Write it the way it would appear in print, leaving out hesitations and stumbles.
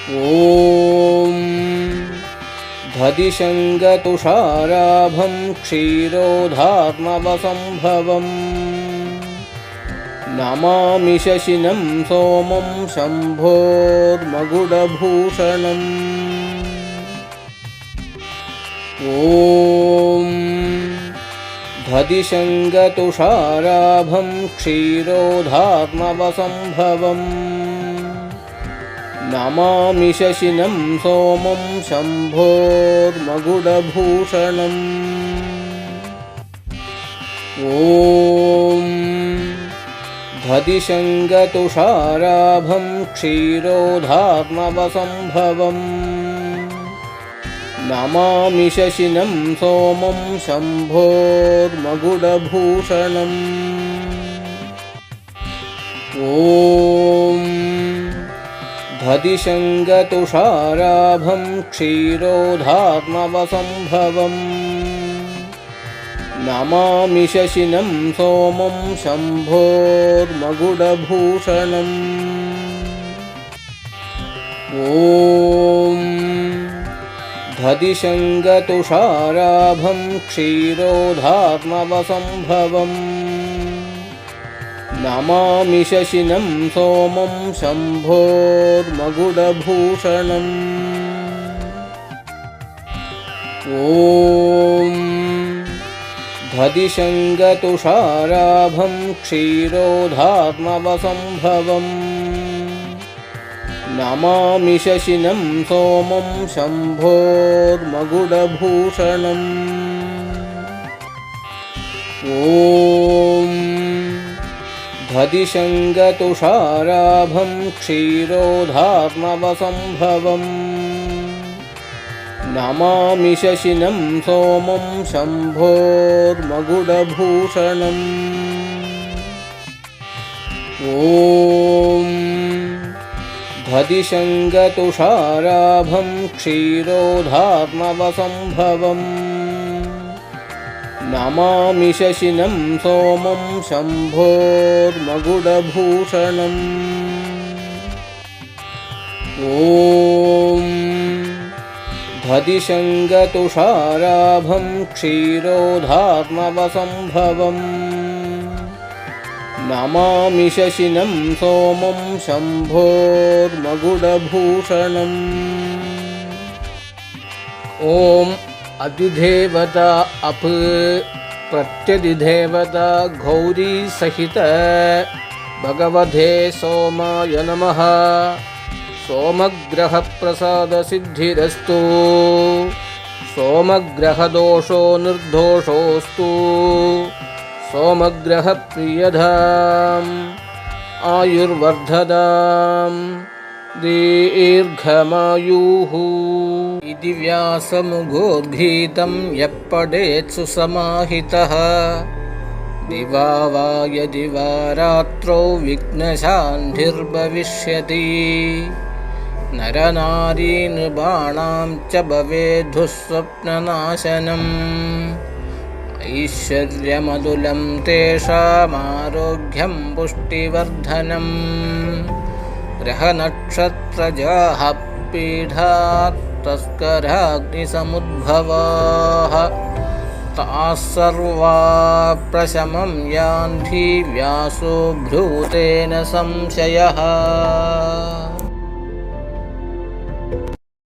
ॐ दधिशङ्गतुषाराभं क्षीरोधात्मवसम्भवम् नमामि शशिनं सोमं शम्भोर्मकुटभूषणम्। ॐ दधिशङ्गतुषाराभं क्षीरोधात्मवसम्भवम् नमामि शशिनं सोमं शम्भोर्मकुटभूषणम्। ॐ दधिशङ्गतुषाराभं क्षीरोधात्मवसम्भवम् नमामि शशिनं सोमं शम्भोर्मकुटभूषणम्। ॐ दधिशङ्गतुषाराभं क्षीरोधात्मवसम्भवम् नमामि शशिनं सोमं शम्भोर्मकुटभूषणम्। ॐ दधिशङ्गतुषाराभं क्षीरोधात्मवसम्भवम् नमामि शशिनं सोमं शम्भोर्मकुटभूषणम्। ॐ दधिशङ्गतुषाराभं क्षीरोधात्मवसम्भवम् नमामि शशिनं सोमं शम्भोर्मकुटभूषणम्। ॐ दधिशङ्गतुषाराभं क्षीरोधात्मवसम्भवम् नमामि शशिनं सोमं शम्भोर्मकुटभूषणम्। ॐ दधिशङ्गतुषाराभं क्षीरोधात्मवसम्भवम् नमामि शशिनं सोमं शम्भोर्मकुटभूषणम्। ॐ दधिशङ्गतुषाराभं क्षीरोधात्मवसम्भवम् नमामि शशिनं सोमं शम्भोर्मकुटभूषणम्। ॐ अधिदेवता अप प्रत्यधिदेवता गौरी सहित भगवते सोमाय नमः। सोमग्रहप्रसादसिद्धिरस्तु। सोमग्रहदोषो निर्दोषोऽस्तु। सोमग्रहप्रियदाम् आयुर्वर्धदाम् दीर्घमायुः। इति व्यासमुखोद्गीतं यः पठेत् सुसमाहितः दिवा वा यदि वा रात्रौ विघ्नशान्तिर्भविष्यति। नरनारीनृपाणां च भवेद्धुःस्वप्ननाशनम्। ऐश्वर्यमतुलं तेषामारोग्यं पुष्टिवर्धनम्। ग्रहनक्षत्रजाः पीठात् तस्कराग्निसमुद्भवाः ताः सर्वा प्रशमं यान्ति व्यासो ब्रूतेन संशयः।